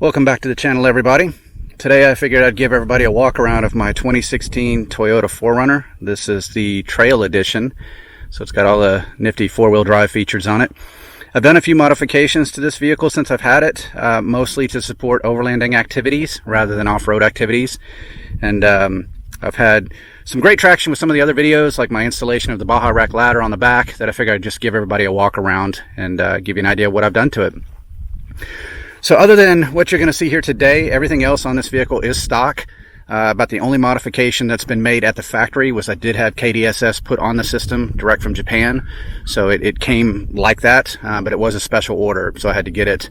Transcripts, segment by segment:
Welcome back to the channel, everybody. Today I figured I'd give everybody a walk around of my 2016 Toyota 4Runner. This is the Trail Edition, so it's got all the nifty four-wheel drive features on it. I've done a few modifications to this vehicle since I've had it, mostly to support overlanding activities rather than off-road activities. And I've had some great traction with some of the other videos, like my installation of the Baja Rack ladder on the back, that I figured I'd just give everybody a walk around and give you an idea of what I've done to it. So other than what you're going to see here today, everything else on this vehicle is stock. About the only modification that's been made at the factory was I did have KDSS put on the system direct from Japan. So it came like that, but it was a special order. So I had to get it.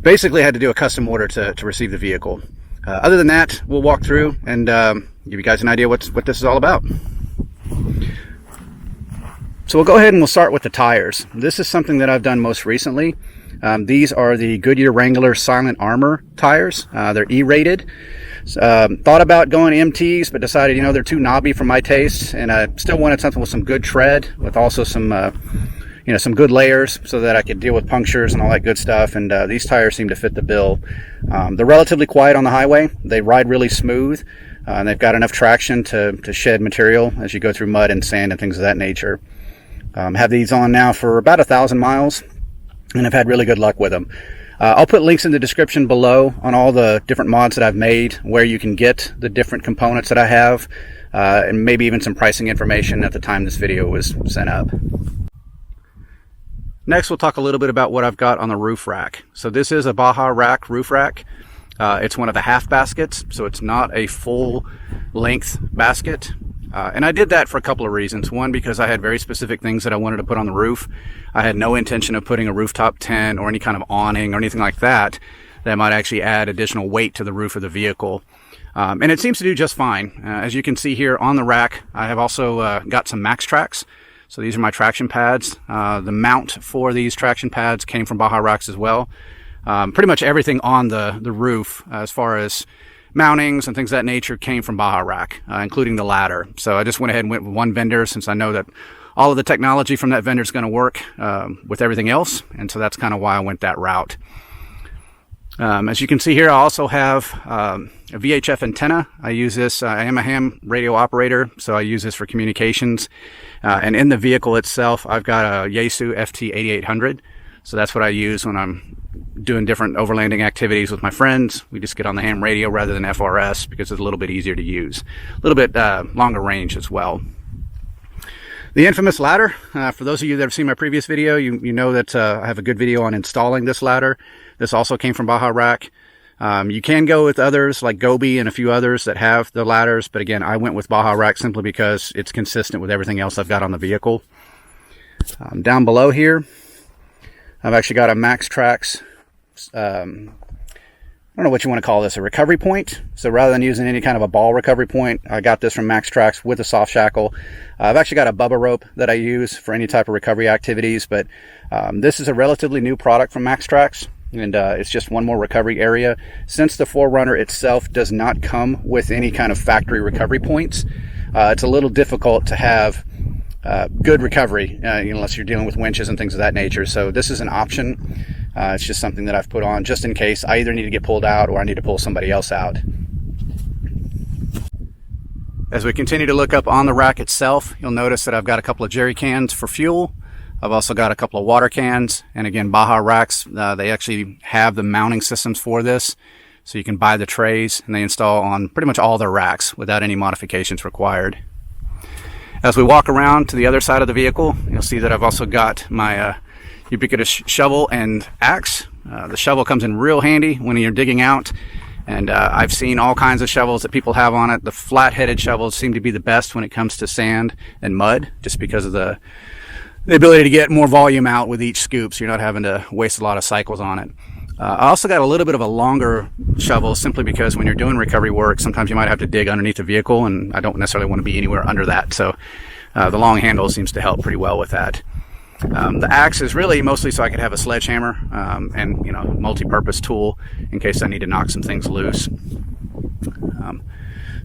Basically, I had to do a custom order to receive the vehicle. Other than that, we'll walk through and give you guys an idea what this is all about. So we'll go ahead and we'll start with the tires. This is something that I've done most recently. These are the Goodyear Wrangler Silent Armor tires. They're E-rated. Thought about going MTs, but decided, they're too knobby for my taste, and I still wanted something with some good tread, with also some, some good layers, so that I could deal with punctures and all that good stuff. And these tires seem to fit the bill. They're relatively quiet on the highway. They ride really smooth, and they've got enough traction to shed material as you go through mud and sand and things of that nature. Have these on now for about 1,000 miles. And I've had really good luck with them. I'll put links in the description below on all the different mods that I've made, where you can get the different components that I have, and maybe even some pricing information at the time this video was sent up. Next, we'll talk a little bit about what I've got on the roof rack. So this is a Baja Rack roof rack. It's one of the half baskets, so it's not a full length basket. And I did that for a couple of reasons. One, because I had very specific things that I wanted to put on the roof. I had no intention of putting a rooftop tent or any kind of awning or anything like that might actually add additional weight to the roof of the vehicle. And it seems to do just fine. As you can see here on the rack, I have also got some Max Tracks. So these are my traction pads. The mount for these traction pads came from Baja Racks as well. Pretty much everything on the roof, as far as mountings and things of that nature, came from Baja Rack, including the ladder. So I just went ahead and went with one vendor, since I know that all of the technology from that vendor is going to work with everything else. And so that's kind of why I went that route. As you can see here, I also have a VHF antenna. I use this, I am a ham radio operator, so I use this for communications. And in the vehicle itself, I've got a Yaesu FT8800. So that's what I use when I'm doing different overlanding activities with my friends. We just get on the ham radio rather than FRS, because it's a little bit easier to use. A little bit longer range as well. The infamous ladder. For those of you that have seen my previous video, you know that I have a good video on installing this ladder. This also came from Baja Rack. You can go with others like Gobi and a few others that have the ladders, but again, I went with Baja Rack simply because it's consistent with everything else I've got on the vehicle. Down below here, I've actually got a Max Tracks, I don't know what you want to call this, a recovery point. So rather than using any kind of a ball recovery point, I got this from Max Tracks with a soft shackle. I've actually got a Bubba rope that I use for any type of recovery activities, but this is a relatively new product from Max Tracks, and it's just one more recovery area. Since the 4Runner itself does not come with any kind of factory recovery points, it's a little difficult to have good recovery unless you're dealing with winches and things of that nature. So this is an option. It's just something that I've put on just in case I either need to get pulled out or I need to pull somebody else out. As we continue to look up on the rack itself, you'll notice that I've got a couple of jerry cans for fuel. I've also got a couple of water cans, and again, Baja Racks, they actually have the mounting systems for this. So you can buy the trays, and they install on pretty much all their racks without any modifications required. As we walk around to the other side of the vehicle, you'll see that I've also got my ubiquitous shovel and axe. The shovel comes in real handy when you're digging out, and I've seen all kinds of shovels that people have on it. The flat-headed shovels seem to be the best when it comes to sand and mud, just because of the ability to get more volume out with each scoop, so you're not having to waste a lot of cycles on it. I also got a little bit of a longer shovel, simply because when you're doing recovery work, sometimes you might have to dig underneath the vehicle, and I don't necessarily want to be anywhere under that. So the long handle seems to help pretty well with that. The axe is really mostly so I could have a sledgehammer and multi-purpose tool in case I need to knock some things loose.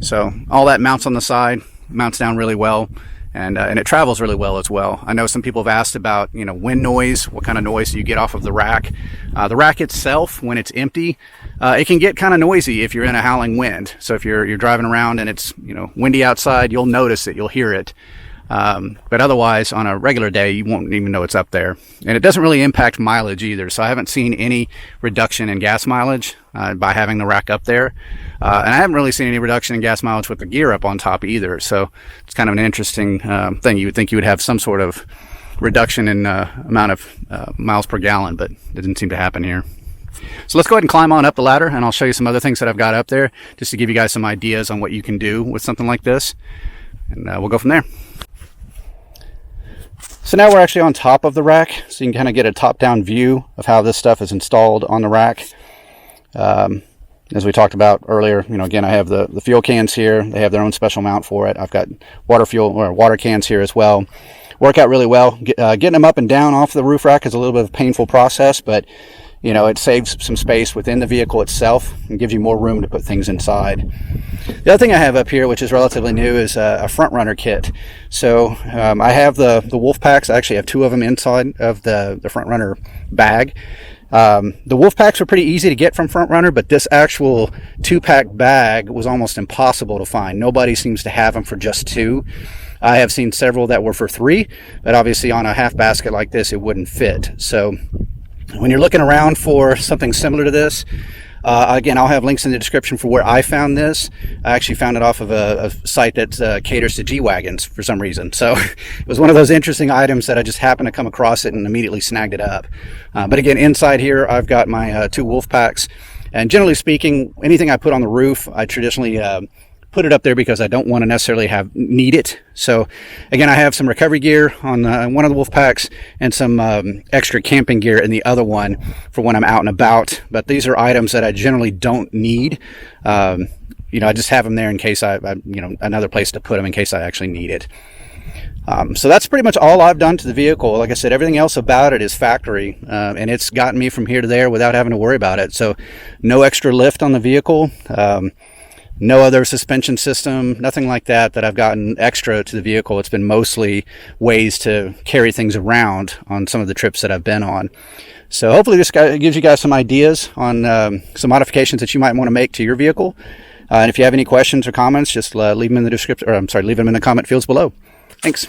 So all that mounts on the side, mounts down really well. and it travels really well as well. I know some people have asked about, you know, wind noise. What kind of noise do you get off of the rack? The rack itself, when it's empty, it can get kind of noisy if you're in a howling wind. So if you're driving around and it's, you know, windy outside, you'll notice it, you'll hear it. But otherwise, on a regular day, you won't even know it's up there. And it doesn't really impact mileage either. So I haven't seen any reduction in gas mileage by having the rack up there. And I haven't really seen any reduction in gas mileage with the gear up on top either. So it's kind of an interesting thing. You would think you would have some sort of reduction in amount of miles per gallon, but it didn't seem to happen here. So let's go ahead and climb on up the ladder, and I'll show you some other things that I've got up there just to give you guys some ideas on what you can do with something like this. And we'll go from there. So now we're actually on top of the rack, so you can kind of get a top-down view of how this stuff is installed on the rack. As we talked about earlier, you know, again, I have the fuel cans here. They have their own special mount for it. I've got water cans here as well. Work out really well. Getting them up and down off the roof rack is a little bit of a painful process, but you know, it saves some space within the vehicle itself and gives you more room to put things inside. The other thing I have up here, which is relatively new, is a 4Runner kit. So I have the wolf packs. I actually have 2 of them inside of the 4Runner bag. The wolf packs were pretty easy to get from 4Runner, but this actual 2-pack bag was almost impossible to find. Nobody seems to have them for just 2. I have seen several that were for 3, but obviously on a half basket like this, it wouldn't fit. So when you're looking around for something similar to this, again, I'll have links in the description for where I found this. I actually found it off of a site that caters to G-Wagons for some reason. So it was one of those interesting items that I just happened to come across it and immediately snagged it up. But again, inside here, I've got my 2 wolf packs. And generally speaking, anything I put on the roof, I traditionally put it up there because I don't want to necessarily need it. So again, I have some recovery gear on one of the wolf packs and some extra camping gear in the other one for when I'm out and about. But these are items that I generally don't need. You know, I just have them there in case I you know, another place to put them in case I actually need it. So that's pretty much all I've done to the vehicle. Like I said, everything else about it is factory, and it's gotten me from here to there without having to worry about it. So no extra lift on the vehicle. No other suspension system, nothing like that I've gotten extra to the vehicle. It's been mostly ways to carry things around on some of the trips that I've been on. So hopefully this gives you guys some ideas on some modifications that you might want to make to your vehicle. And if you have any questions or comments, just leave them in the description, or I'm sorry, leave them in the comment fields below. Thanks.